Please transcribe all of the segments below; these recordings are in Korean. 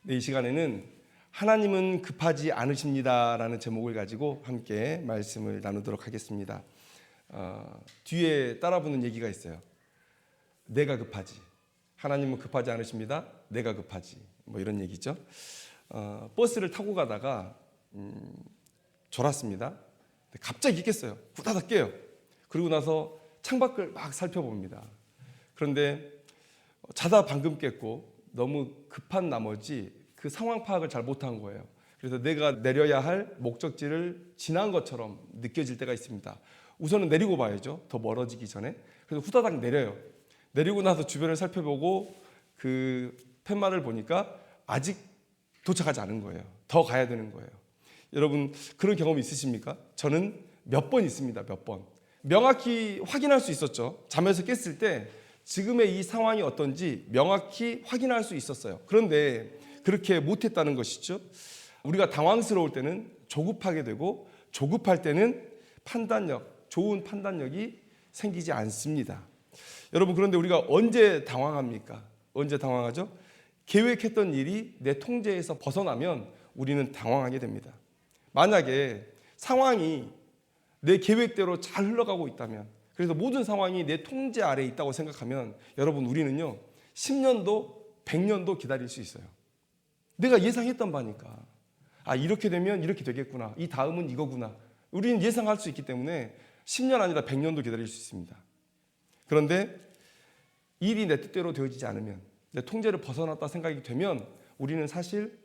이 시간에는 하나님은 급하지 않으십니다라는 제목을 가지고 함께 말씀을 나누도록 하겠습니다. 뒤에 따라붙는 얘기가 있어요. 내가 급하지. 하나님은 급하지 않으십니다. 내가 급하지. 뭐 이런 얘기죠. 버스를 타고 가다가 졸았습니다. 갑자기 깼어요. 후다닥 깨요. 그리고 나서 창밖을 막 살펴봅니다. 그런데 자다 방금 깼고 너무 급한 나머지 그 상황 파악을 잘 못한 거예요. 그래서 내가 내려야 할 목적지를 지난 것처럼 느껴질 때가 있습니다. 우선은 내리고 봐야죠. 더 멀어지기 전에. 그래서 후다닥 내려요. 내리고 나서 주변을 살펴보고 그 팻말을 보니까 아직 도착하지 않은 거예요. 더 가야 되는 거예요. 여러분 그런 경험 있으십니까? 저는 몇 번 있습니다. 몇 번. 명확히 확인할 수 있었죠. 잠에서 깼을 때 지금의 이 상황이 어떤지 명확히 확인할 수 있었어요. 그런데 그렇게 못했다는 것이죠. 우리가 당황스러울 때는 조급하게 되고 조급할 때는 좋은 판단력이 생기지 않습니다. 여러분 그런데 우리가 언제 당황합니까? 언제 당황하죠? 계획했던 일이 내 통제에서 벗어나면 우리는 당황하게 됩니다. 만약에 상황이 내 계획대로 잘 흘러가고 있다면, 그래서 모든 상황이 내 통제 아래에 있다고 생각하면 여러분 우리는요 10년도 100년도 기다릴 수 있어요. 내가 예상했던 바니까 이렇게 되면 이렇게 되겠구나, 이 다음은 이거구나, 우리는 예상할 수 있기 때문에 10년 아니라 100년도 기다릴 수 있습니다. 그런데 일이 내 뜻대로 되어지지 않으면, 내 통제를 벗어났다 생각이 되면 우리는 사실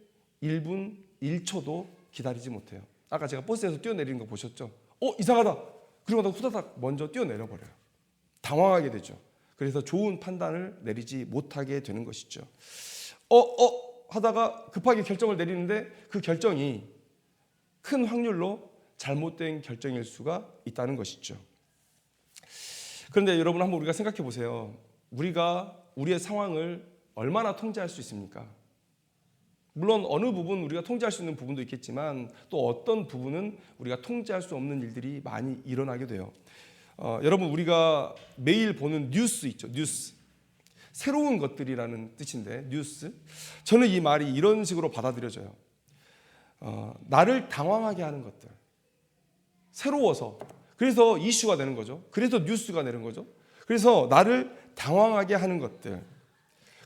1분 1초도 기다리지 못해요. 아까 제가 버스에서 뛰어내리는 거 보셨죠? 이상하다. 그리고 나 후다닥 먼저 뛰어내려 버려요. 당황하게 되죠. 그래서 좋은 판단을 내리지 못하게 되는 것이죠. 하다가 급하게 결정을 내리는데 그 결정이 큰 확률로 잘못된 결정일 수가 있다는 것이죠. 그런데 여러분 한번 우리가 생각해 보세요. 우리가 우리의 상황을 얼마나 통제할 수 있습니까? 물론 어느 부분 우리가 통제할 수 있는 부분도 있겠지만 또 어떤 부분은 우리가 통제할 수 없는 일들이 많이 일어나게 돼요. 여러분 우리가 매일 보는 뉴스 있죠. 뉴스. 새로운 것들이라는 뜻인데 뉴스. 저는 이 말이 이런 식으로 받아들여져요. 나를 당황하게 하는 것들. 새로워서. 그래서 이슈가 되는 거죠. 그래서 뉴스가 되는 거죠. 그래서 나를 당황하게 하는 것들.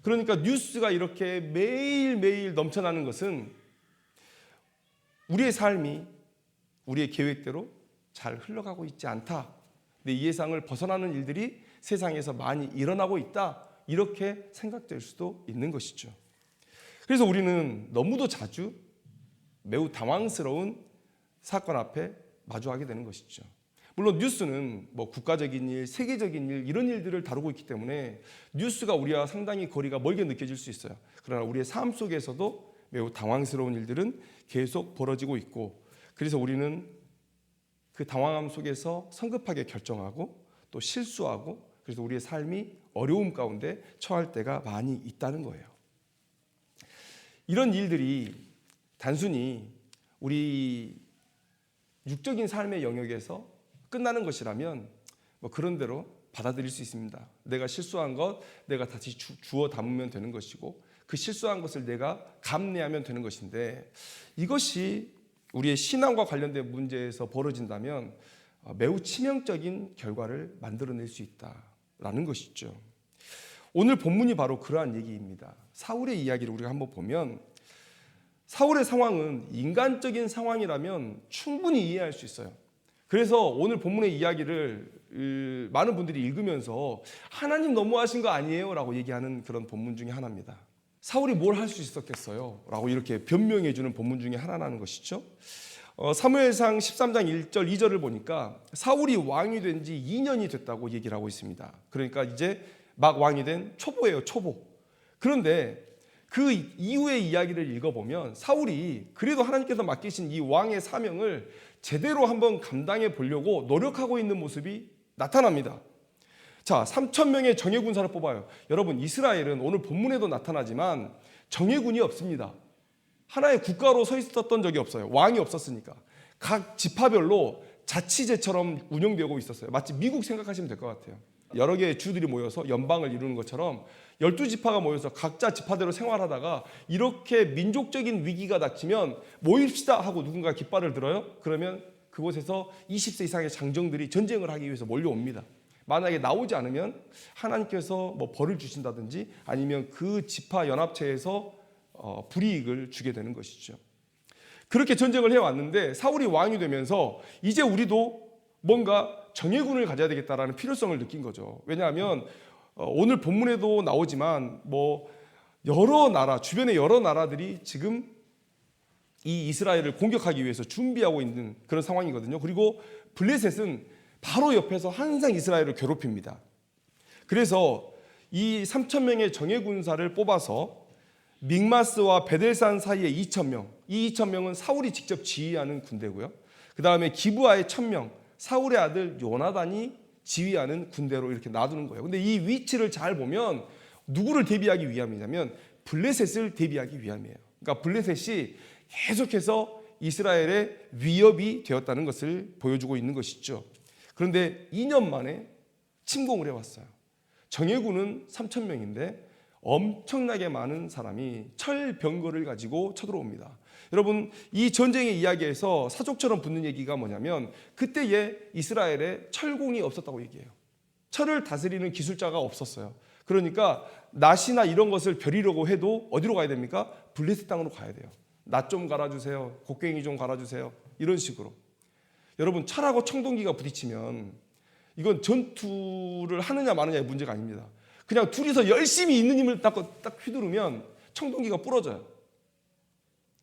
그러니까 뉴스가 이렇게 매일매일 넘쳐나는 것은 우리의 삶이 우리의 계획대로 잘 흘러가고 있지 않다. 내 예상을 벗어나는 일들이 세상에서 많이 일어나고 있다. 이렇게 생각될 수도 있는 것이죠. 그래서 우리는 너무도 자주 매우 당황스러운 사건 앞에 마주하게 되는 것이죠. 물론 뉴스는 뭐 국가적인 일, 세계적인 일 이런 일들을 다루고 있기 때문에 뉴스가 우리와 상당히 거리가 멀게 느껴질 수 있어요. 그러나 우리의 삶 속에서도 매우 당황스러운 일들은 계속 벌어지고 있고, 그래서 우리는 그 당황함 속에서 성급하게 결정하고 또 실수하고, 그래서 우리의 삶이 어려움 가운데 처할 때가 많이 있다는 거예요. 이런 일들이 단순히 우리 육적인 삶의 영역에서 끝나는 것이라면 뭐 그런 대로 받아들일 수 있습니다. 내가 실수한 것 내가 다시 주워 담으면 되는 것이고, 그 실수한 것을 내가 감내하면 되는 것인데, 이것이 우리의 신앙과 관련된 문제에서 벌어진다면 매우 치명적인 결과를 만들어낼 수 있다라는 것이죠. 오늘 본문이 바로 그러한 얘기입니다. 사울의 이야기를 우리가 한번 보면 사울의 상황은 인간적인 상황이라면 충분히 이해할 수 있어요. 그래서 오늘 본문의 이야기를 많은 분들이 읽으면서 하나님 너무하신 거 아니에요? 라고 얘기하는 그런 본문 중에 하나입니다. 사울이 뭘 할 수 있었겠어요? 라고 이렇게 변명해 주는 본문 중에 하나라는 것이죠. 사무엘상 13장 1절 2절을 보니까 사울이 왕이 된 지 2년이 됐다고 얘기를 하고 있습니다. 그러니까 이제 막 왕이 된 초보예요. 초보. 그런데 그 이후의 이야기를 읽어보면 사울이 그래도 하나님께서 맡기신 이 왕의 사명을 제대로 한번 감당해 보려고 노력하고 있는 모습이 나타납니다. 자, 3,000명의 정예군사를 뽑아요. 여러분 이스라엘은 오늘 본문에도 나타나지만 정예군이 없습니다. 하나의 국가로 서 있었던 적이 없어요. 왕이 없었으니까. 각 지파별로 자치제처럼 운영되고 있었어요. 마치 미국 생각하시면 될 것 같아요. 여러 개의 주들이 모여서 연방을 이루는 것처럼 12지파가 모여서 각자 지파대로 생활하다가 이렇게 민족적인 위기가 닥치면 모입시다 하고 누군가 깃발을 들어요. 그러면 그곳에서 20세 이상의 장정들이 전쟁을 하기 위해서 몰려옵니다. 만약에 나오지 않으면 하나님께서 뭐 벌을 주신다든지 아니면 그 지파 연합체에서 불이익을 주게 되는 것이죠. 그렇게 전쟁을 해왔는데 사울이 왕이 되면서 이제 우리도 뭔가 정예군을 가져야 되겠다라는 필요성을 느낀 거죠. 왜냐하면 오늘 본문에도 나오지만 뭐 여러 나라, 주변의 여러 나라들이 지금 이 이스라엘을 공격하기 위해서 준비하고 있는 그런 상황이거든요. 그리고 블레셋은 바로 옆에서 항상 이스라엘을 괴롭힙니다. 그래서 이 3,000명의 정예군사를 뽑아서 믹마스와 베델산 사이에 2,000명, 이 2,000명은 사울이 직접 지휘하는 군대고요. 그 다음에 기브아에 1,000명, 사울의 아들 요나단이 지휘하는 군대로 이렇게 놔두는 거예요. 근데 이 위치를 잘 보면 누구를 대비하기 위함이냐면 블레셋을 대비하기 위함이에요. 그러니까 블레셋이 계속해서 이스라엘의 위협이 되었다는 것을 보여주고 있는 것이죠. 그런데 2년 만에 침공을 해왔어요. 정예군은 3,000명인데 엄청나게 많은 사람이 철병거를 가지고 쳐들어옵니다. 여러분, 이 전쟁의 이야기에서 사족처럼 붙는 얘기가 뭐냐면 그때에 이스라엘에 철공이 없었다고 얘기해요. 철을 다스리는 기술자가 없었어요. 그러니까 낫이나 이런 것을 벼리려고 해도 어디로 가야 됩니까? 블레셋 땅으로 가야 돼요. 낫 좀 갈아주세요. 곡괭이 좀 갈아주세요. 이런 식으로. 여러분, 철하고 청동기가 부딪히면 이건 전투를 하느냐 마느냐의 문제가 아닙니다. 그냥 둘이서 열심히 있는 힘을 딱 휘두르면 청동기가 부러져요.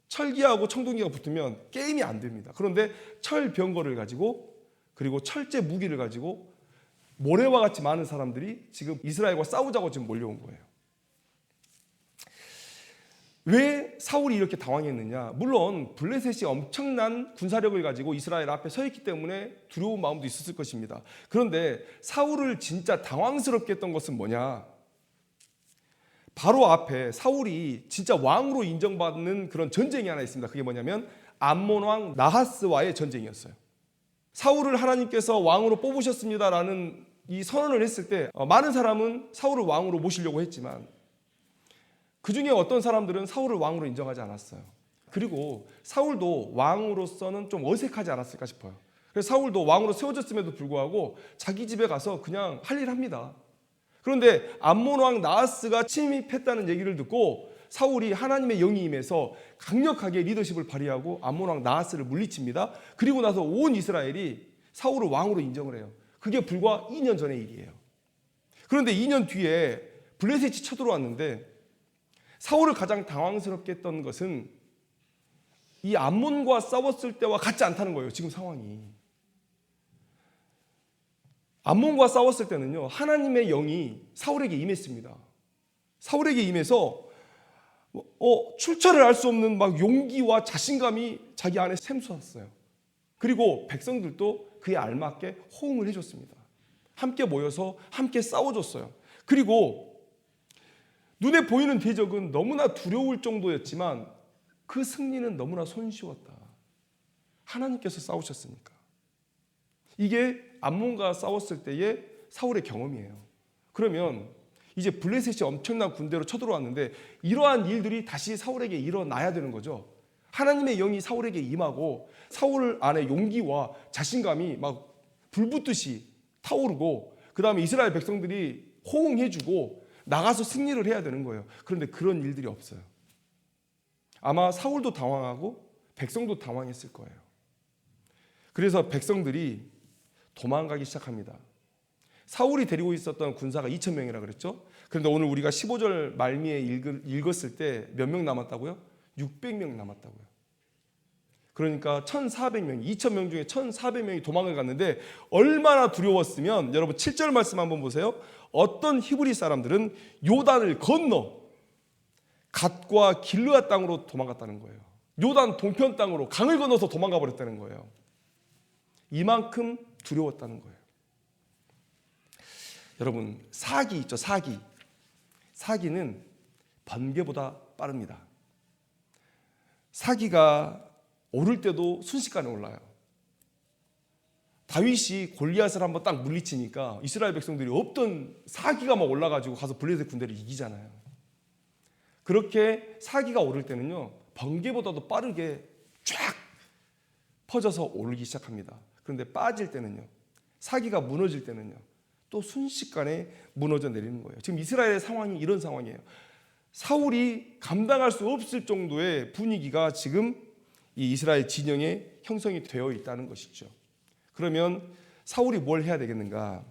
철기하고 청동기가 붙으면 게임이 안 됩니다. 그런데 철병거를 가지고 그리고 철제 무기를 가지고 모래와 같이 많은 사람들이 지금 이스라엘과 싸우자고 지금 몰려온 거예요. 왜 사울이 이렇게 당황했느냐? 물론 블레셋이 엄청난 군사력을 가지고 이스라엘 앞에 서 있기 때문에 두려운 마음도 있었을 것입니다. 그런데 사울을 진짜 당황스럽게 했던 것은 뭐냐? 바로 앞에 사울이 진짜 왕으로 인정받는 그런 전쟁이 하나 있습니다. 그게 뭐냐면 암몬 왕 나하스와의 전쟁이었어요. 사울을 하나님께서 왕으로 뽑으셨습니다라는 이 선언을 했을 때 많은 사람은 사울을 왕으로 모시려고 했지만 그 중에 어떤 사람들은 사울을 왕으로 인정하지 않았어요. 그리고 사울도 왕으로서는 좀 어색하지 않았을까 싶어요. 그래서 사울도 왕으로 세워졌음에도 불구하고 자기 집에 가서 그냥 할 일 합니다. 그런데 암몬 왕 나하스가 침입했다는 얘기를 듣고 사울이 하나님의 영이 임해서 강력하게 리더십을 발휘하고 암몬 왕 나하스를 물리칩니다. 그리고 나서 온 이스라엘이 사울을 왕으로 인정을 해요. 그게 불과 2년 전의 일이에요. 그런데 2년 뒤에 블레셋이 쳐들어왔는데 사울을 가장 당황스럽게 했던 것은 이 암몬과 싸웠을 때와 같지 않다는 거예요. 지금 상황이. 암몬과 싸웠을 때는요, 하나님의 영이 사울에게 임했습니다. 사울에게 임해서 출처를 알 수 없는 막 용기와 자신감이 자기 안에 샘솟았어요. 그리고 백성들도 그에 알맞게 호응을 해줬습니다. 함께 모여서 함께 싸워줬어요. 그리고 눈에 보이는 대적은 너무나 두려울 정도였지만 그 승리는 너무나 손쉬웠다. 하나님께서 싸우셨으니까. 이게 암몬과 싸웠을 때의 사울의 경험이에요. 그러면 이제 블레셋이 엄청난 군대로 쳐들어왔는데 이러한 일들이 다시 사울에게 일어나야 되는 거죠. 하나님의 영이 사울에게 임하고 사울 안에 용기와 자신감이 막 불붙듯이 타오르고 그 다음에 이스라엘 백성들이 호응해주고 나가서 승리를 해야 되는 거예요. 그런데 그런 일들이 없어요. 아마 사울도 당황하고 백성도 당황했을 거예요. 그래서 백성들이 도망가기 시작합니다. 사울이 데리고 있었던 군사가 2,000명이라 그랬죠. 그런데 오늘 우리가 15절 말미에 읽었을 때 몇 명 남았다고요? 600명 남았다고요. 그러니까 1,400명, 2,000명 중에 1,400명이 도망을 갔는데 얼마나 두려웠으면 여러분 7절 말씀 한번 보세요. 어떤 히브리 사람들은 요단을 건너 갓과 길르앗 땅으로 도망갔다는 거예요. 요단 동편 땅으로 강을 건너서 도망가 버렸다는 거예요. 이만큼 두려웠다는 거예요. 여러분, 사기 있죠, 사기. 사기는 번개보다 빠릅니다. 사기가 오를 때도 순식간에 올라요. 다윗이 골리앗을 한번 딱 물리치니까 이스라엘 백성들이 없던 사기가 막 올라가지고 가서 블레셋 군대를 이기잖아요. 그렇게 사기가 오를 때는요, 번개보다도 빠르게 쫙 퍼져서 오르기 시작합니다. 그런데 빠질 때는요, 사기가 무너질 때는요, 또 순식간에 무너져 내리는 거예요. 지금 이스라엘의 상황이 이런 상황이에요. 사울이 감당할 수 없을 정도의 분위기가 지금 이 이스라엘 진영에 형성이 되어 있다는 것이죠. 그러면 사울이 뭘 해야 되겠는가?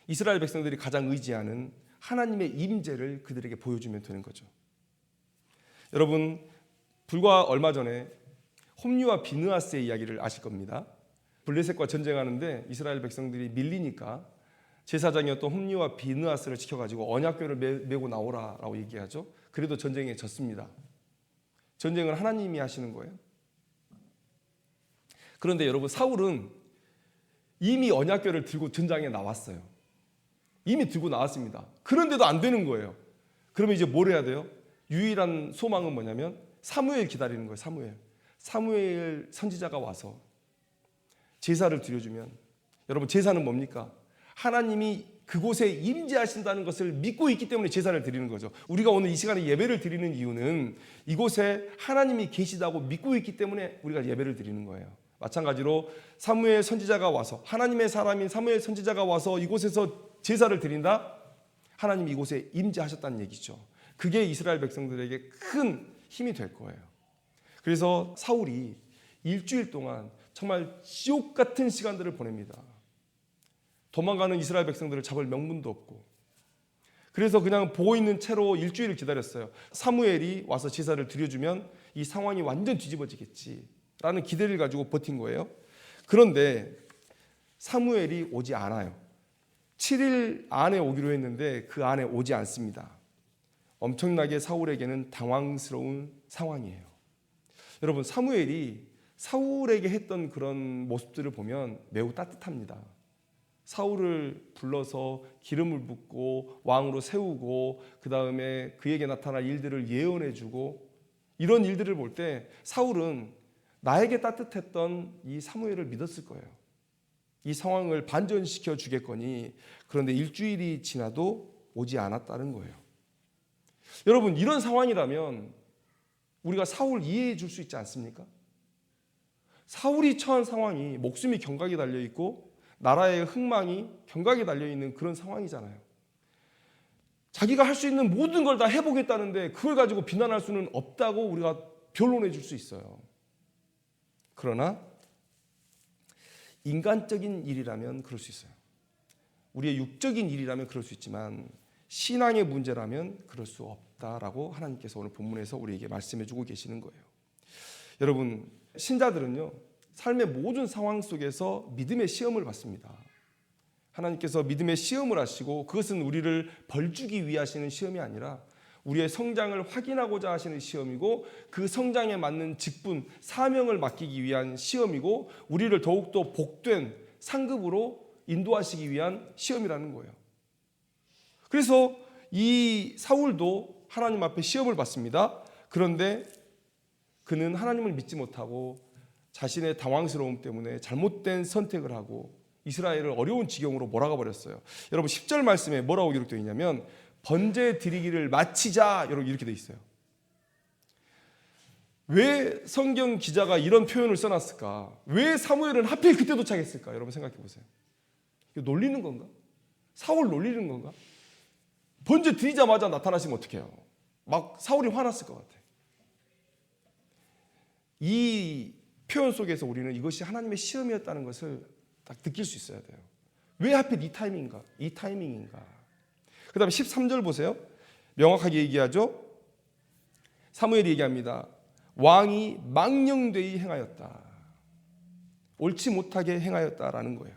이스라엘 백성들이 가장 의지하는 하나님의 임재를 그들에게 보여주면 되는 거죠. 여러분, 불과 얼마 전에 홈리와 비느하스의 이야기를 아실 겁니다. 블레셋과 전쟁하는데 이스라엘 백성들이 밀리니까 제사장이었던 홈리와 비느하스를 지켜가지고 언약궤를 메고 나오라라고 얘기하죠. 그래도 전쟁에 졌습니다. 전쟁을 하나님이 하시는 거예요. 그런데 여러분, 사울은 이미 언약궤를 들고 전장에 나왔어요. 이미 들고 나왔습니다. 그런데도 안 되는 거예요. 그러면 이제 뭘 해야 돼요? 유일한 소망은 뭐냐면 사무엘 기다리는 거예요. 사무엘 선지자가 와서 제사를 드려주면, 여러분, 제사는 뭡니까? 하나님이 그곳에 임재하신다는 것을 믿고 있기 때문에 제사를 드리는 거죠. 우리가 오늘 이 시간에 예배를 드리는 이유는 이곳에 하나님이 계시다고 믿고 있기 때문에 우리가 예배를 드리는 거예요. 마찬가지로 사무엘 선지자가 와서, 하나님의 사람인 사무엘 선지자가 와서 이곳에서 제사를 드린다? 하나님이 이곳에 임재하셨다는 얘기죠. 그게 이스라엘 백성들에게 큰 힘이 될 거예요. 그래서 사울이 일주일 동안 정말 지옥 같은 시간들을 보냅니다. 도망가는 이스라엘 백성들을 잡을 명분도 없고, 그래서 그냥 보고 있는 채로 일주일을 기다렸어요. 사무엘이 와서 제사를 드려주면 이 상황이 완전 뒤집어지겠지라는 기대를 가지고 버틴 거예요. 그런데 사무엘이 오지 않아요. 7일 안에 오기로 했는데 그 안에 오지 않습니다. 엄청나게 사울에게는 당황스러운 상황이에요. 여러분, 사무엘이 사울에게 했던 그런 모습들을 보면 매우 따뜻합니다. 사울을 불러서 기름을 붓고 왕으로 세우고, 그 다음에 그에게 나타날 일들을 예언해주고, 이런 일들을 볼 때 사울은 나에게 따뜻했던 이 사무엘을 믿었을 거예요. 이 상황을 반전시켜 주겠거니. 그런데 일주일이 지나도 오지 않았다는 거예요. 여러분, 이런 상황이라면 우리가 사울 이해해 줄 수 있지 않습니까? 사울이 처한 상황이 목숨이 경각에 달려있고 나라의 흥망이 경각에 달려있는 그런 상황이잖아요. 자기가 할 수 있는 모든 걸 다 해보겠다는데 그걸 가지고 비난할 수는 없다고 우리가 변론해 줄 수 있어요. 그러나 인간적인 일이라면 그럴 수 있어요. 우리의 육적인 일이라면 그럴 수 있지만 신앙의 문제라면 그럴 수 없다라고 하나님께서 오늘 본문에서 우리에게 말씀해 주고 계시는 거예요. 여러분, 신자들은요, 삶의 모든 상황 속에서 믿음의 시험을 받습니다. 하나님께서 믿음의 시험을 하시고 그것은 우리를 벌주기 위해 하시는 시험이 아니라 우리의 성장을 확인하고자 하시는 시험이고, 그 성장에 맞는 직분, 사명을 맡기기 위한 시험이고, 우리를 더욱더 복된 상급으로 인도하시기 위한 시험이라는 거예요. 그래서 이 사울도 하나님 앞에 시험을 받습니다. 그런데 그는 하나님을 믿지 못하고 자신의 당황스러움 때문에 잘못된 선택을 하고 이스라엘을 어려운 지경으로 몰아가 버렸어요. 여러분, 10절 말씀에 뭐라고 기록되어 있냐면 번제 드리기를 마치자, 이렇게 되어 있어요. 왜 성경 기자가 이런 표현을 써놨을까? 왜 사무엘은 하필 그때 도착했을까? 여러분 생각해 보세요. 이거 놀리는 건가? 사울 놀리는 건가? 번제 드리자마자 나타나시면 어떡해요? 막 사울이 화났을 것 같아. 이 표현 속에서 우리는 이것이 하나님의 시험이었다는 것을 딱 느낄 수 있어야 돼요. 왜 하필 이 타이밍인가? 그 다음에 13절 보세요. 명확하게 얘기하죠. 사무엘이 얘기합니다. 왕이 망령되이 행하였다. 옳지 못하게 행하였다라는 거예요.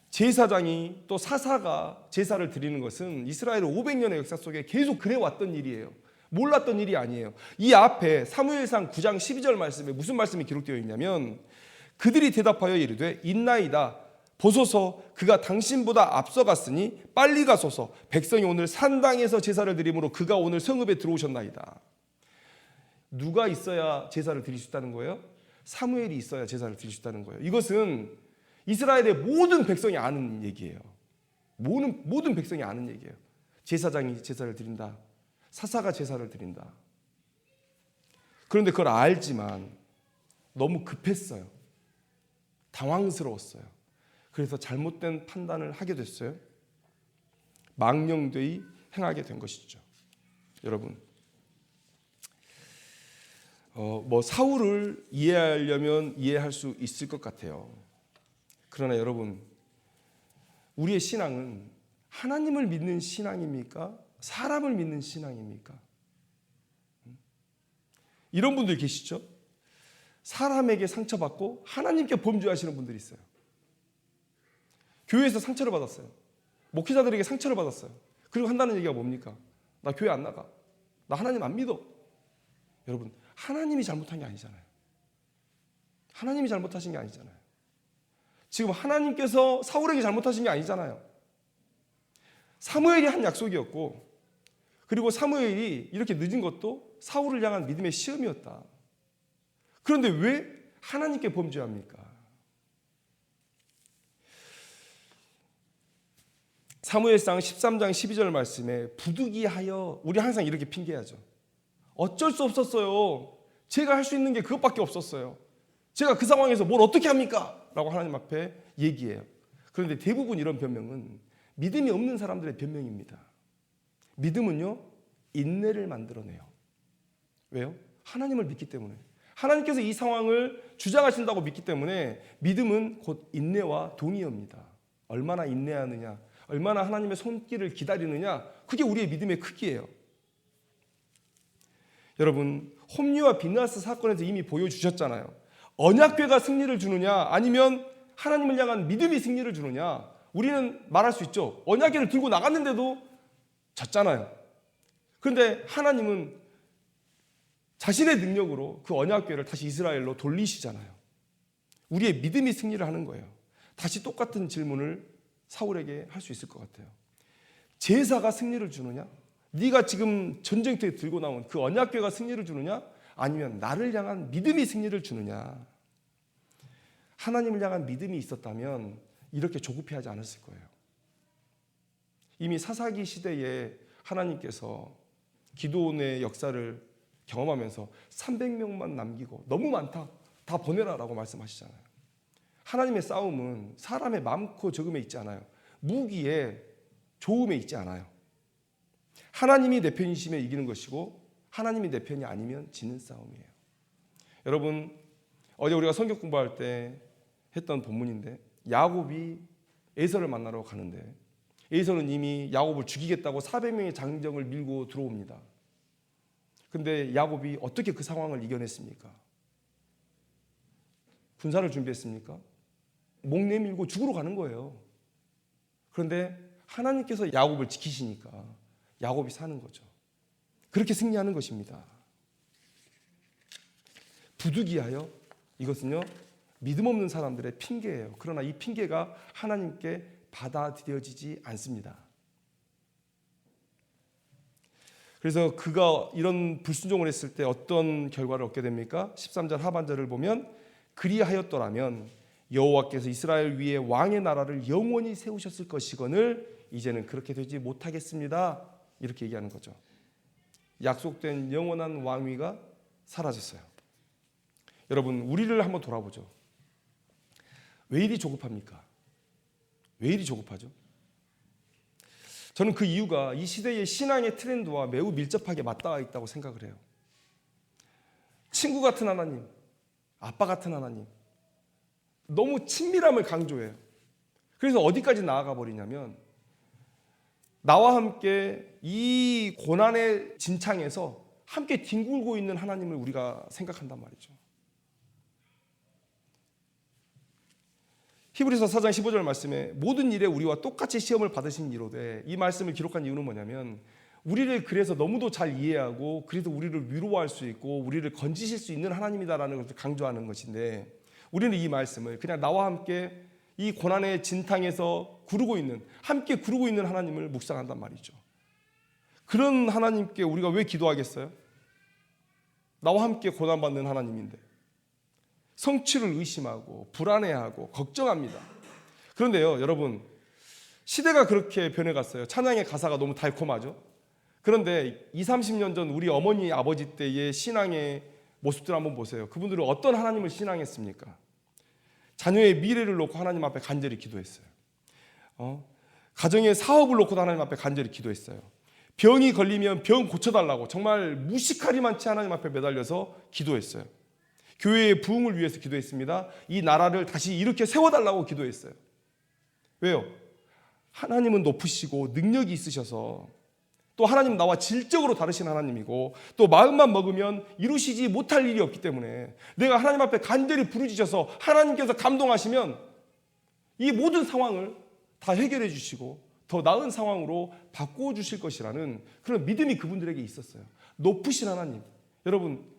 제사장이 또 사사가 제사를 드리는 것은 이스라엘의 500년의 역사 속에 계속 그래왔던 일이에요. 몰랐던 일이 아니에요. 이 앞에 사무엘상 9장 12절 말씀에 무슨 말씀이 기록되어 있냐면, 그들이 대답하여 이르되 있나이다. 보소서, 그가 당신보다 앞서갔으니 빨리 가소서. 백성이 오늘 산당에서 제사를 드림으로 그가 오늘 성읍에 들어오셨나이다. 누가 있어야 제사를 드릴 수 있다는 거예요? 사무엘이 있어야 제사를 드릴 수 있다는 거예요. 이것은 이스라엘의 모든 백성이 아는 얘기예요. 모든 백성이 아는 얘기예요. 제사장이 제사를 드린다. 사사가 제사를 드린다. 그런데 그걸 알지만 너무 급했어요. 당황스러웠어요. 그래서 잘못된 판단을 하게 됐어요. 망령되이 행하게 된 것이죠. 여러분, 사울을 이해하려면 이해할 수 있을 것 같아요. 그러나 여러분, 우리의 신앙은 하나님을 믿는 신앙입니까? 사람을 믿는 신앙입니까? 이런 분들 계시죠? 사람에게 상처받고 하나님께 범죄하시는 분들이 있어요. 교회에서 상처를 받았어요. 목회자들에게 상처를 받았어요. 그리고 한다는 얘기가 뭡니까? 나 교회 안 나가. 나 하나님 안 믿어. 여러분, 하나님이 잘못한 게 아니잖아요. 하나님이 잘못하신 게 아니잖아요. 지금 하나님께서 사울에게 잘못하신 게 아니잖아요. 사무엘이 한 약속이었고, 그리고 사무엘이 이렇게 늦은 것도 사울을 향한 믿음의 시험이었다. 그런데 왜 하나님께 범죄합니까? 사무엘상 13장 12절 말씀에 부득이하여, 우리 항상 이렇게 핑계하죠. 어쩔 수 없었어요. 제가 할 수 있는 게 그것밖에 없었어요. 제가 그 상황에서 뭘 어떻게 합니까? 라고 하나님 앞에 얘기해요. 그런데 대부분 이런 변명은 믿음이 없는 사람들의 변명입니다. 믿음은요, 인내를 만들어내요. 왜요? 하나님을 믿기 때문에. 하나님께서 이 상황을 주장하신다고 믿기 때문에 믿음은 곧 인내와 동의어입니다. 얼마나 인내하느냐, 얼마나 하나님의 손길을 기다리느냐, 그게 우리의 믿음의 크기예요. 여러분, 홈리와 비나스 사건에서 이미 보여주셨잖아요. 언약궤가 승리를 주느냐, 아니면 하나님을 향한 믿음이 승리를 주느냐. 우리는 말할 수 있죠. 언약궤를 들고 나갔는데도 졌잖아요. 그런데 하나님은 자신의 능력으로 그 언약궤를 다시 이스라엘로 돌리시잖아요. 우리의 믿음이 승리를 하는 거예요. 다시 똑같은 질문을 사울에게 할 수 있을 것 같아요. 제사가 승리를 주느냐? 네가 지금 전쟁터에 들고 나온 그 언약궤가 승리를 주느냐? 아니면 나를 향한 믿음이 승리를 주느냐? 하나님을 향한 믿음이 있었다면 이렇게 조급해하지 않았을 거예요. 이미 사사기 시대에 하나님께서 기드온의 역사를 경험하면서 300명만 남기고 너무 많다, 다 보내라라고 말씀하시잖아요. 하나님의 싸움은 사람의 많고 적음에 있지 않아요. 무기에 좋음에 있지 않아요. 하나님이 내 편이시면 이기는 것이고 하나님이 내 편이 아니면 지는 싸움이에요. 여러분, 어제 우리가 성경 공부할 때 했던 본문인데, 야곱이 에서를 만나러 가는데 에서는 이미 야곱을 죽이겠다고 400명의 장정을 밀고 들어옵니다. 근데 야곱이 어떻게 그 상황을 이겨냈습니까? 군사를 준비했습니까? 목 내밀고 죽으러 가는 거예요. 그런데 하나님께서 야곱을 지키시니까 야곱이 사는 거죠. 그렇게 승리하는 것입니다. 부득이하여, 이것은요, 믿음 없는 사람들의 핑계예요. 그러나 이 핑계가 하나님께 받아들여지지 않습니다. 그래서 그가 이런 불순종을 했을 때 어떤 결과를 얻게 됩니까? 13절 하반절을 보면, 그리하였더라면 여호와께서 이스라엘 위에 왕의 나라를 영원히 세우셨을 것이거늘 이제는 그렇게 되지 못하겠습니다. 이렇게 얘기하는 거죠. 약속된 영원한 왕위가 사라졌어요. 여러분, 우리를 한번 돌아보죠. 왜 이리 조급합니까? 왜 이리 조급하죠? 저는 그 이유가 이 시대의 신앙의 트렌드와 매우 밀접하게 맞닿아 있다고 생각을 해요. 친구 같은 하나님, 아빠 같은 하나님, 너무 친밀함을 강조해요. 그래서 어디까지 나아가 버리냐면, 나와 함께 이 고난의 진창에서 함께 뒹굴고 있는 하나님을 우리가 생각한단 말이죠. 히브리서 4장 15절 말씀에 모든 일에 우리와 똑같이 시험을 받으신 이로되, 이 말씀을 기록한 이유는 뭐냐면, 우리를 그래서 너무도 잘 이해하고 그래도 우리를 위로할 수 있고 우리를 건지실 수 있는 하나님이다라는 것을 강조하는 것인데, 우리는 이 말씀을 그냥 나와 함께 이 고난의 진탕에서 구르고 있는, 함께 구르고 있는 하나님을 묵상한단 말이죠. 그런 하나님께 우리가 왜 기도하겠어요? 나와 함께 고난받는 하나님인데, 성취를 의심하고 불안해하고 걱정합니다. 그런데요, 여러분, 시대가 그렇게 변해갔어요. 찬양의 가사가 너무 달콤하죠. 그런데 20, 30년 전 우리 어머니, 아버지 때의 신앙의 모습들 한번 보세요. 그분들은 어떤 하나님을 신앙했습니까? 자녀의 미래를 놓고 하나님 앞에 간절히 기도했어요. 가정의 사업을 놓고도 하나님 앞에 간절히 기도했어요. 병이 걸리면 병 고쳐달라고 정말 무식하리만치 하나님 앞에 매달려서 기도했어요. 교회의 부흥을 위해서 기도했습니다. 이 나라를 다시 이렇게 세워달라고 기도했어요. 왜요? 하나님은 높으시고 능력이 있으셔서, 또 하나님 나와 질적으로 다르신 하나님이고, 또 마음만 먹으면 이루시지 못할 일이 없기 때문에 내가 하나님 앞에 간절히 부르짖어서 하나님께서 감동하시면 이 모든 상황을 다 해결해 주시고 더 나은 상황으로 바꾸어 주실 것이라는 그런 믿음이 그분들에게 있었어요. 높으신 하나님, 여러분,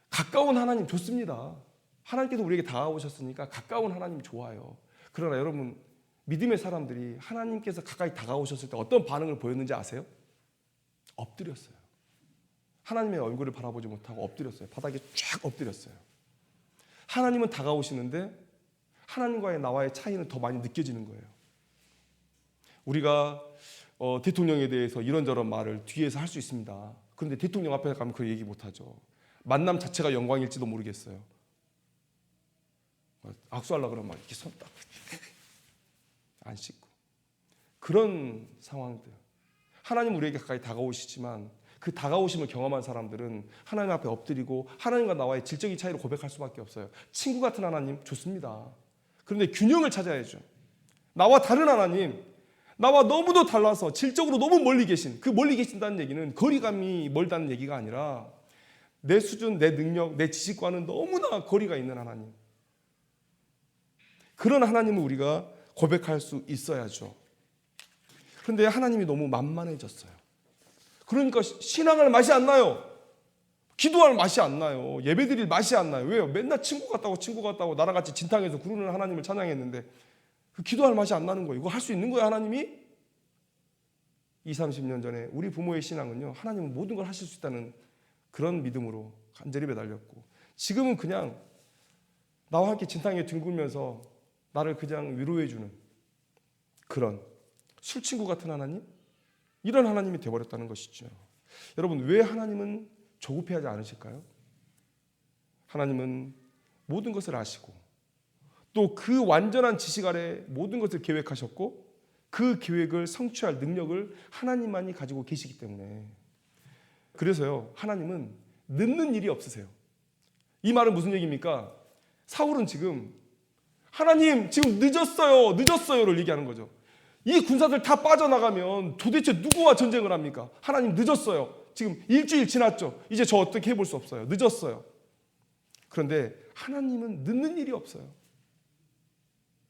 가까운 하나님 좋습니다. 하나님께서 우리에게 다가오셨으니까 가까운 하나님 좋아요. 그러나 여러분, 믿음의 사람들이 하나님께서 가까이 다가오셨을 때 어떤 반응을 보였는지 아세요? 엎드렸어요. 하나님의 얼굴을 바라보지 못하고 엎드렸어요. 바닥에 쫙 엎드렸어요. 하나님은 다가오시는데 하나님과의 나와의 차이는 더 많이 느껴지는 거예요. 우리가 대통령에 대해서 이런저런 말을 뒤에서 할 수 있습니다. 그런데 대통령 앞에 가면 그 얘기 못하죠. 만남 자체가 영광일지도 모르겠어요. 악수하려고 그러면 막 이렇게 손 딱 안 씻고, 그런 상황들. 하나님 우리에게 가까이 다가오시지만 그 다가오심을 경험한 사람들은 하나님 앞에 엎드리고 하나님과 나와의 질적인 차이를 고백할 수밖에 없어요. 친구 같은 하나님 좋습니다. 그런데 균형을 찾아야죠. 나와 다른 하나님, 나와 너무도 달라서 질적으로 너무 멀리 계신, 그 멀리 계신다는 얘기는 거리감이 멀다는 얘기가 아니라 내 수준, 내 능력, 내 지식과는 너무나 거리가 있는 하나님. 그런 하나님을 우리가 고백할 수 있어야죠. 그런데 하나님이 너무 만만해졌어요. 그러니까 신앙할 맛이 안 나요. 기도할 맛이 안 나요. 예배드릴 맛이 안 나요. 왜요? 맨날 친구 같다고 나랑 같이 진탕에서 구르는 하나님을 찬양했는데 그 기도할 맛이 안 나는 거예요. 이거 할 수 있는 거예요, 하나님이? 20, 30년 전에 우리 부모의 신앙은요, 하나님은 모든 걸 하실 수 있다는 그런 믿음으로 간절히 매달렸고, 지금은 그냥 나와 함께 진탕에 뒹굴면서 나를 그냥 위로해주는 그런 술친구 같은 하나님? 이런 하나님이 되어버렸다는 것이죠. 여러분, 왜 하나님은 조급해하지 않으실까요? 하나님은 모든 것을 아시고 또 그 완전한 지식 아래 모든 것을 계획하셨고 그 계획을 성취할 능력을 하나님만이 가지고 계시기 때문에, 그래서요, 하나님은 늦는 일이 없으세요. 이 말은 무슨 얘기입니까? 사울은 지금 하나님 지금 늦었어요를 얘기하는 거죠. 이 군사들 다 빠져나가면 도대체 누구와 전쟁을 합니까? 하나님 늦었어요. 지금 일주일 지났죠. 이제 저 어떻게 해볼 수 없어요. 늦었어요. 그런데 하나님은 늦는 일이 없어요.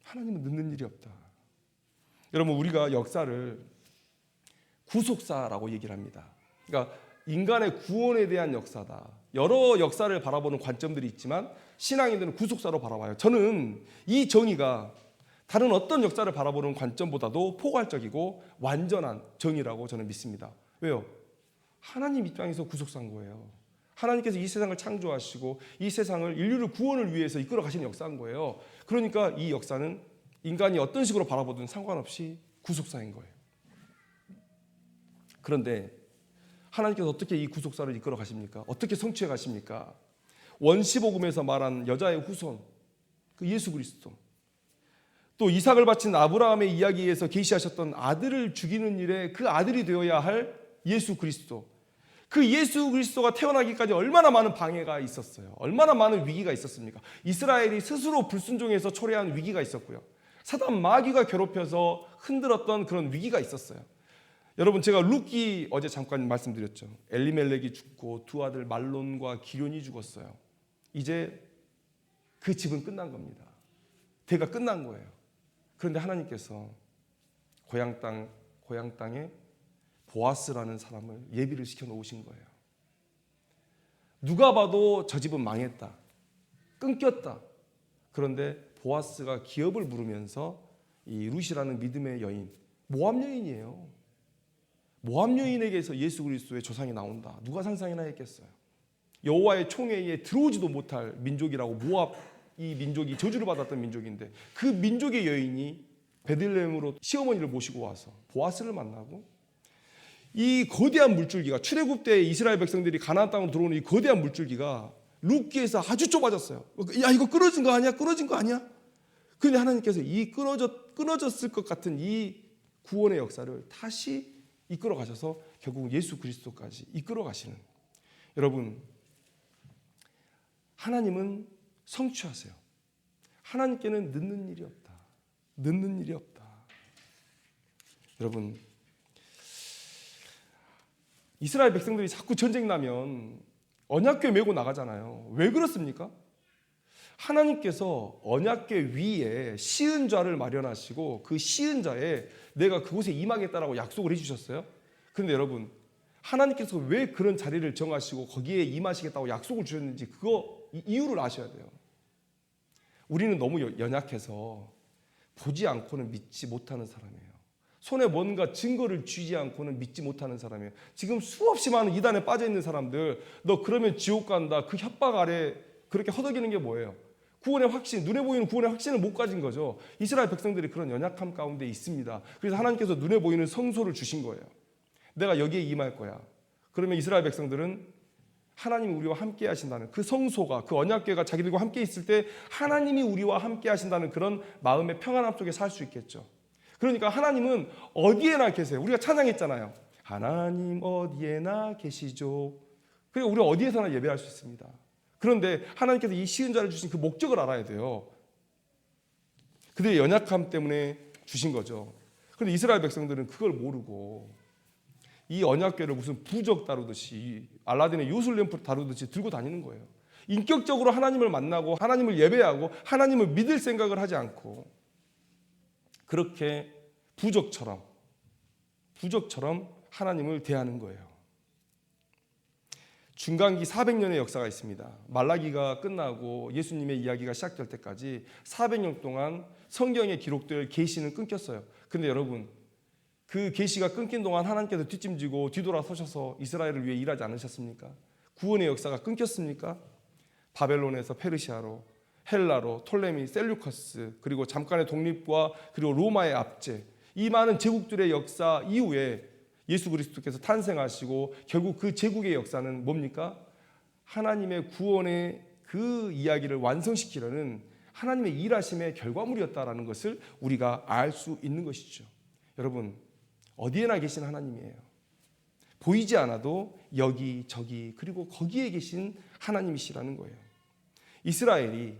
하나님은 늦는 일이 없다. 여러분, 우리가 역사를 구속사라고 얘기를 합니다. 그러니까 인간의 구원에 대한 역사다. 여러 역사를 바라보는 관점들이 있지만 신앙인들은 구속사로 바라봐요. 저는 이 정의가 다른 어떤 역사를 바라보는 관점보다도 포괄적이고 완전한 정의라고 저는 믿습니다. 왜요? 하나님 입장에서 구속사인 거예요. 하나님께서 이 세상을 창조하시고 이 세상을 인류를 구원을 위해서 이끌어 가시는 역사인 거예요. 그러니까 이 역사는 인간이 어떤 식으로 바라보든 상관없이 구속사인 거예요. 그런데 하나님께서 어떻게 이 구속사를 이끌어 가십니까? 어떻게 성취해 가십니까? 원시복음에서 말한 여자의 후손, 그 예수 그리스도, 또 이삭을 바친 아브라함의 이야기에서 계시하셨던 아들을 죽이는 일에 그 아들이 되어야 할 예수 그리스도, 그 예수 그리스도가 태어나기까지 얼마나 많은 방해가 있었어요. 얼마나 많은 위기가 있었습니까? 이스라엘이 스스로 불순종해서 초래한 위기가 있었고요. 사단 마귀가 괴롭혀서 흔들었던 그런 위기가 있었어요. 여러분, 제가 룻기 어제 잠깐 말씀드렸죠. 엘리멜렉이 죽고 두 아들 말론과 기련이 죽었어요. 이제 그 집은 끝난 겁니다. 대가 끝난 거예요. 그런데 하나님께서 고향 땅에 보아스라는 사람을 예비를 시켜 놓으신 거예요. 누가 봐도 저 집은 망했다, 끊겼다. 그런데 보아스가 기업을 부르면서 이 룻이라는 믿음의 여인, 모압 여인이에요. 모압 여인에게서 예수 그리스도의 조상이 나온다. 누가 상상이나 했겠어요? 여호와의 총회에 들어오지도 못할 민족이라고, 모압 이 민족이 저주를 받았던 민족인데, 그 민족의 여인이 베들레헴으로 시어머니를 모시고 와서 보아스를 만나고, 이 거대한 물줄기가, 출애굽 때 이스라엘 백성들이 가나안 땅으로 들어오는 이 거대한 물줄기가 룻기에서 아주 좁아졌어요. 야, 이거 끊어진 거 아니야? 끊어진 거 아니야? 그런데 하나님께서 이 끊어졌을 것 같은 이 구원의 역사를 다시 이끌어 가셔서 결국 예수 그리스도까지 이끌어 가시는, 여러분, 하나님은 성취하세요. 하나님께는 늦는 일이 없다. 늦는 일이 없다. 여러분, 이스라엘 백성들이 자꾸 전쟁 나면 언약궤 메고 나가잖아요. 왜 그렇습니까? 하나님께서 언약궤 위에 시은좌를 마련하시고 그 시은좌에 내가 그곳에 임하겠다라고 약속을 해주셨어요. 그런데 여러분, 하나님께서 왜 그런 자리를 정하시고 거기에 임하시겠다고 약속을 주셨는지 그거 이유를 아셔야 돼요. 우리는 너무 연약해서 보지 않고는 믿지 못하는 사람이에요. 손에 뭔가 증거를 쥐지 않고는 믿지 못하는 사람이에요. 지금 수없이 많은 이단에 빠져있는 사람들, 너 그러면 지옥 간다, 그 협박 아래 그렇게 허덕이는 게 뭐예요? 구원의 확신, 눈에 보이는 구원의 확신을 못 가진 거죠. 이스라엘 백성들이 그런 연약함 가운데 있습니다. 그래서 하나님께서 눈에 보이는 성소를 주신 거예요. 내가 여기에 임할 거야. 그러면 이스라엘 백성들은 하나님이 우리와 함께 하신다는 그 성소가, 그 언약궤가 자기들과 함께 있을 때 하나님이 우리와 함께 하신다는 그런 마음의 평안함 속에 살 수 있겠죠. 그러니까 하나님은 어디에나 계세요. 우리가 찬양했잖아요. 하나님 어디에나 계시죠. 그러니까 우리가 어디에서나 예배할 수 있습니다. 그런데 하나님께서 이 시은자를 주신 그 목적을 알아야 돼요. 그들의 연약함 때문에 주신 거죠. 그런데 이스라엘 백성들은 그걸 모르고 이 언약궤를 무슨 부적 다루듯이, 알라딘의 요술램프 다루듯이 들고 다니는 거예요. 인격적으로 하나님을 만나고 하나님을 예배하고 하나님을 믿을 생각을 하지 않고 그렇게 부적처럼 하나님을 대하는 거예요. 중간기 400년의 역사가 있습니다. 말라기가 끝나고 예수님의 이야기가 시작될 때까지 400년 동안 성경에 기록될 계시는 끊겼어요. 근데 여러분, 그 계시가 끊긴 동안 하나님께서 뒷짐지고 뒤돌아서셔서 이스라엘을 위해 일하지 않으셨습니까? 구원의 역사가 끊겼습니까? 바벨론에서 페르시아로, 헬라로, 톨레미, 셀루커스, 그리고 잠깐의 독립과 그리고 로마의 압제, 이 많은 제국들의 역사 이후에 예수 그리스도께서 탄생하시고 결국 그 제국의 역사는 뭡니까? 하나님의 구원의 그 이야기를 완성시키려는 하나님의 일하심의 결과물이었다라는 것을 우리가 알 수 있는 것이죠. 여러분, 어디에나 계신 하나님이에요. 보이지 않아도 여기 저기 그리고 거기에 계신 하나님이시라는 거예요. 이스라엘이,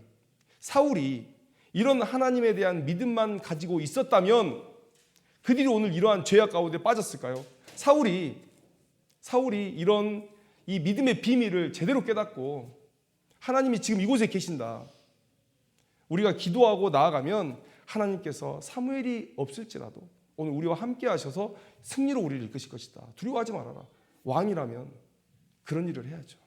사울이 이런 하나님에 대한 믿음만 가지고 있었다면 그들이 오늘 이러한 죄악 가운데 빠졌을까요? 사울이 이런 이 믿음의 비밀을 제대로 깨닫고 하나님이 지금 이곳에 계신다, 우리가 기도하고 나아가면 하나님께서 사무엘이 없을지라도 오늘 우리와 함께 하셔서 승리로 우리를 이끄실 것이다. 두려워하지 말아라. 왕이라면 그런 일을 해야죠.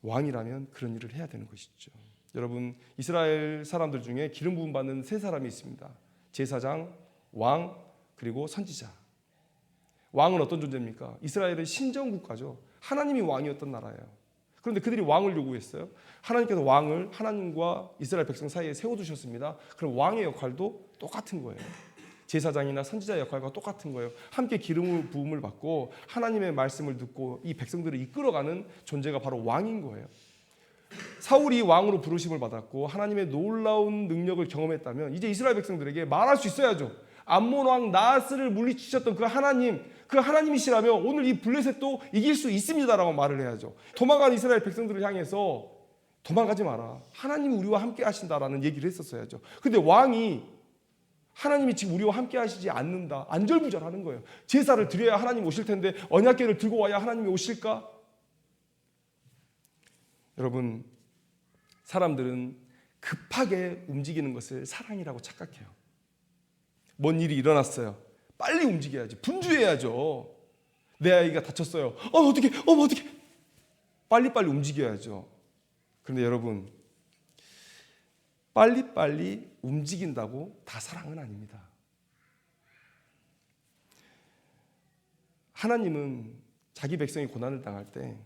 왕이라면 그런 일을 해야 되는 것이죠. 여러분, 이스라엘 사람들 중에 기름 부음 받는 세 사람이 있습니다. 제사장, 왕, 그리고 선지자. 왕은 어떤 존재입니까? 이스라엘은 신정국가죠. 하나님이 왕이었던 나라예요. 그런데 그들이 왕을 요구했어요. 하나님께서 왕을 하나님과 이스라엘 백성 사이에 세워두셨습니다. 그럼 왕의 역할도 똑같은 거예요. 제사장이나 선지자 역할과 똑같은 거예요. 함께 기름 부음을 받고 하나님의 말씀을 듣고 이 백성들을 이끌어가는 존재가 바로 왕인 거예요. 사울이 왕으로 부르심을 받았고 하나님의 놀라운 능력을 경험했다면 이제 이스라엘 백성들에게 말할 수 있어야죠. 암몬 왕 나하스를 물리치셨던 그 하나님이시라면 오늘 이 블레셋도 이길 수 있습니다라고 말을 해야죠. 도망간 이스라엘 백성들을 향해서 도망가지 마라, 하나님이 우리와 함께 하신다라는 얘기를 했었어야죠. 근데 왕이 하나님이 지금 우리와 함께 하시지 않는다, 안절부절하는 거예요. 제사를 드려야 하나님 오실 텐데 언약궤를 들고 와야 하나님이 오실까? 여러분, 사람들은 급하게 움직이는 것을 사랑이라고 착각해요. 뭔 일이 일어났어요, 빨리 움직여야지, 분주해야죠. 내 아이가 다쳤어요, 어떻게 빨리빨리 움직여야죠. 그런데 여러분, 빨리빨리 움직인다고 다 사랑은 아닙니다. 하나님은 자기 백성이 고난을 당할 때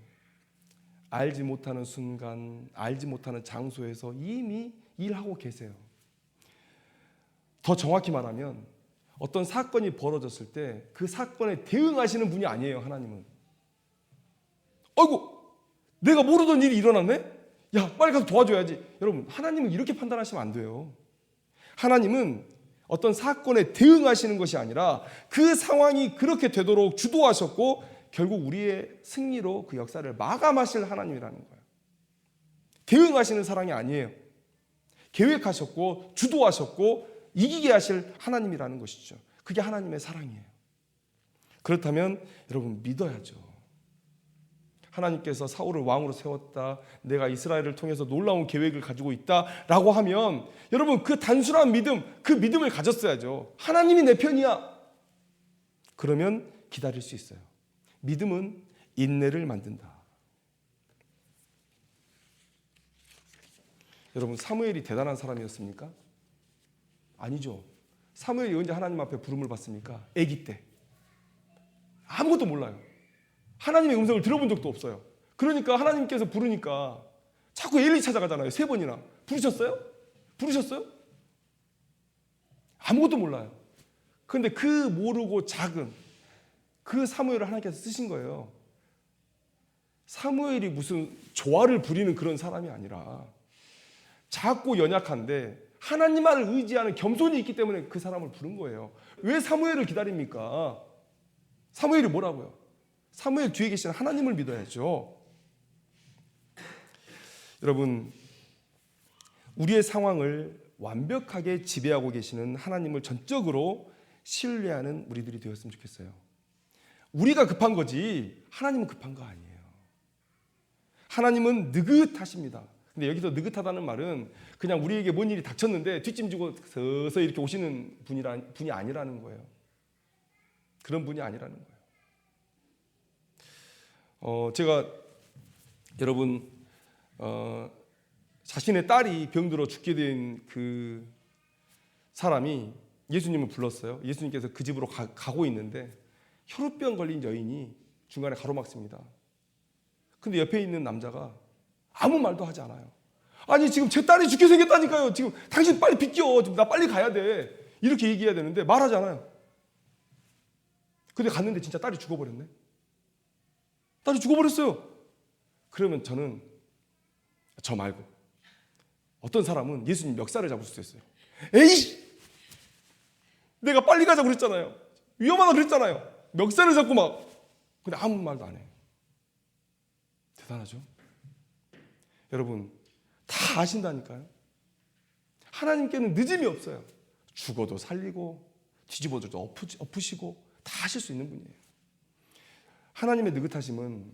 알지 못하는 순간, 알지 못하는 장소에서 이미 일하고 계세요. 더 정확히 말하면 어떤 사건이 벌어졌을 때 그 사건에 대응하시는 분이 아니에요, 하나님은. 아이고, 내가 모르던 일이 일어났네? 야, 빨리 가서 도와줘야지. 여러분, 하나님은 이렇게 판단하시면 안 돼요. 하나님은 어떤 사건에 대응하시는 것이 아니라 그 상황이 그렇게 되도록 주도하셨고 결국 우리의 승리로 그 역사를 마감하실 하나님이라는 거예요. 대응하시는 사랑이 아니에요. 계획하셨고 주도하셨고 이기게 하실 하나님이라는 것이죠. 그게 하나님의 사랑이에요. 그렇다면 여러분 믿어야죠. 하나님께서 사울을 왕으로 세웠다, 내가 이스라엘을 통해서 놀라운 계획을 가지고 있다라고 하면 여러분 그 단순한 믿음, 그 믿음을 가졌어야죠. 하나님이 내 편이야. 그러면 기다릴 수 있어요. 믿음은 인내를 만든다. 여러분 사무엘이 대단한 사람이었습니까? 아니죠. 사무엘이 언제 하나님 앞에 부름을 받습니까? 아기 때. 아무것도 몰라요. 하나님의 음성을 들어본 적도 없어요. 그러니까 하나님께서 부르니까 자꾸 엘리 찾아가잖아요. 3번이나. 부르셨어요? 부르셨어요? 아무것도 몰라요. 그런데 그 모르고 작은 그 사무엘을 하나님께서 쓰신 거예요. 사무엘이 무슨 조화를 부리는 그런 사람이 아니라 작고 연약한데 하나님만을 의지하는 겸손이 있기 때문에 그 사람을 부른 거예요. 왜 사무엘을 기다립니까? 사무엘이 뭐라고요? 사무엘 뒤에 계신 하나님을 믿어야죠. 여러분, 우리의 상황을 완벽하게 지배하고 계시는 하나님을 전적으로 신뢰하는 우리들이 되었으면 좋겠어요. 우리가 급한 거지 하나님은 급한 거 아니에요. 하나님은 느긋하십니다. 근데 여기서 느긋하다는 말은 그냥 우리에게 뭔 일이 닥쳤는데 뒷짐지고 서서히 이렇게 오시는 분이 아니라는 거예요. 그런 분이 아니라는 거예요. 제가 여러분 자신의 딸이 병들어 죽게 된 그 사람이 예수님을 불렀어요. 예수님께서 그 집으로 가고 있는데 혈우병 걸린 여인이 중간에 가로막습니다. 근데 옆에 있는 남자가 아무 말도 하지 않아요. 아니 지금 제 딸이 죽게 생겼다니까요. 지금 당신 빨리 비켜. 지금 나 빨리 가야 돼. 이렇게 얘기해야 되는데 말하지 않아요. 근데 갔는데 진짜 딸이 죽어버렸네. 딸이 죽어버렸어요. 그러면 저는 저 말고 어떤 사람은 예수님 멱살을 잡을 수도 있어요. 에이! 내가 빨리 가자고 그랬잖아요. 위험하다 그랬잖아요. 멱살을 잡고 막 근데 아무 말도 안 해요. 대단하죠? 여러분 다 아신다니까요. 하나님께는 늦음이 없어요. 죽어도 살리고 뒤집어져도 엎으시고 다 하실 수 있는 분이에요. 하나님의 느긋하심은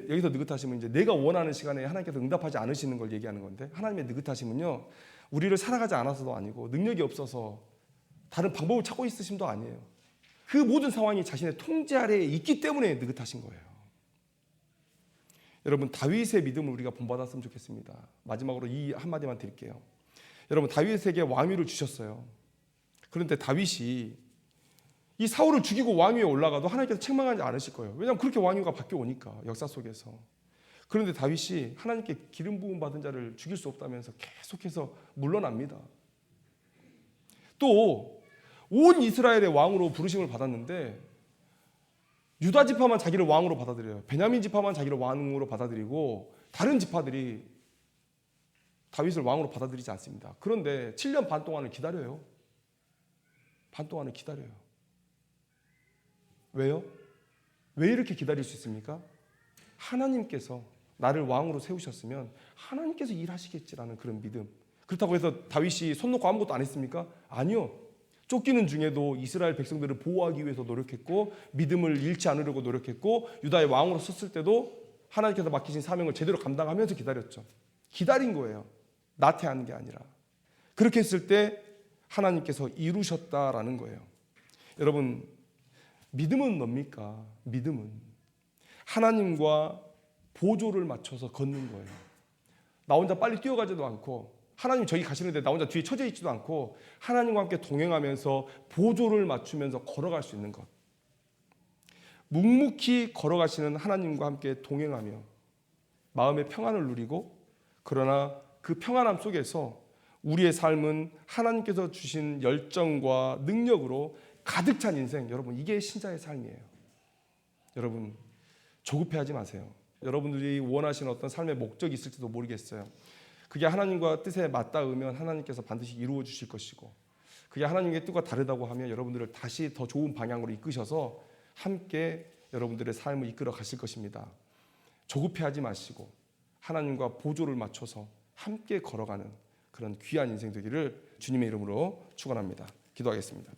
여기서 느긋하심은 이제 내가 원하는 시간에 하나님께서 응답하지 않으시는 걸 얘기하는 건데 하나님의 느긋하심은요 우리를 사랑하지 않아서도 아니고 능력이 없어서 다른 방법을 찾고 있으심도 아니에요. 그 모든 상황이 자신의 통제 아래에 있기 때문에 느긋하신 거예요. 여러분 다윗의 믿음을 우리가 본받았으면 좋겠습니다. 마지막으로 이 한마디만 드릴게요. 여러분 다윗에게 왕위를 주셨어요. 그런데 다윗이 이 사울을 죽이고 왕위에 올라가도 하나님께서 책망하지 않으실 거예요. 왜냐하면 그렇게 왕위가 바뀌어 오니까 역사 속에서. 그런데 다윗이 하나님께 기름 부음 받은 자를 죽일 수 없다면서 계속해서 물러납니다. 또 온 이스라엘의 왕으로 부르심을 받았는데 유다 지파만 자기를 왕으로 받아들여요. 베냐민 지파만 자기를 왕으로 받아들이고 다른 지파들이 다윗을 왕으로 받아들이지 않습니다. 그런데 7년 반 동안을 기다려요. 반 동안을 기다려요. 왜요? 왜 이렇게 기다릴 수 있습니까? 하나님께서 나를 왕으로 세우셨으면 하나님께서 일하시겠지라는 그런 믿음. 그렇다고 해서 다윗이 손 놓고 아무것도 안 했습니까? 아니요. 쫓기는 중에도 이스라엘 백성들을 보호하기 위해서 노력했고 믿음을 잃지 않으려고 노력했고 유다의 왕으로 섰을 때도 하나님께서 맡기신 사명을 제대로 감당하면서 기다렸죠. 기다린 거예요. 나태하는 게 아니라. 그렇게 했을 때 하나님께서 이루셨다라는 거예요. 여러분 믿음은 뭡니까? 믿음은 하나님과 보조를 맞춰서 걷는 거예요. 나 혼자 빨리 뛰어가지도 않고 하나님 저기 가시는데 나 혼자 뒤에 처져 있지도 않고 하나님과 함께 동행하면서 보조를 맞추면서 걸어갈 수 있는 것. 묵묵히 걸어가시는 하나님과 함께 동행하며 마음의 평안을 누리고, 그러나 그 평안함 속에서 우리의 삶은 하나님께서 주신 열정과 능력으로 가득 찬 인생, 여러분 이게 신자의 삶이에요. 여러분 조급해하지 마세요. 여러분들이 원하시는 어떤 삶의 목적이 있을지도 모르겠어요. 그게 하나님과 뜻에 맞닿으면 하나님께서 반드시 이루어 주실 것이고, 그게 하나님의 뜻과 다르다고 하면 여러분들을 다시 더 좋은 방향으로 이끄셔서 함께 여러분들의 삶을 이끌어 가실 것입니다. 조급해하지 마시고 하나님과 보조를 맞춰서 함께 걸어가는 그런 귀한 인생 되기를 주님의 이름으로 축원합니다. 기도하겠습니다.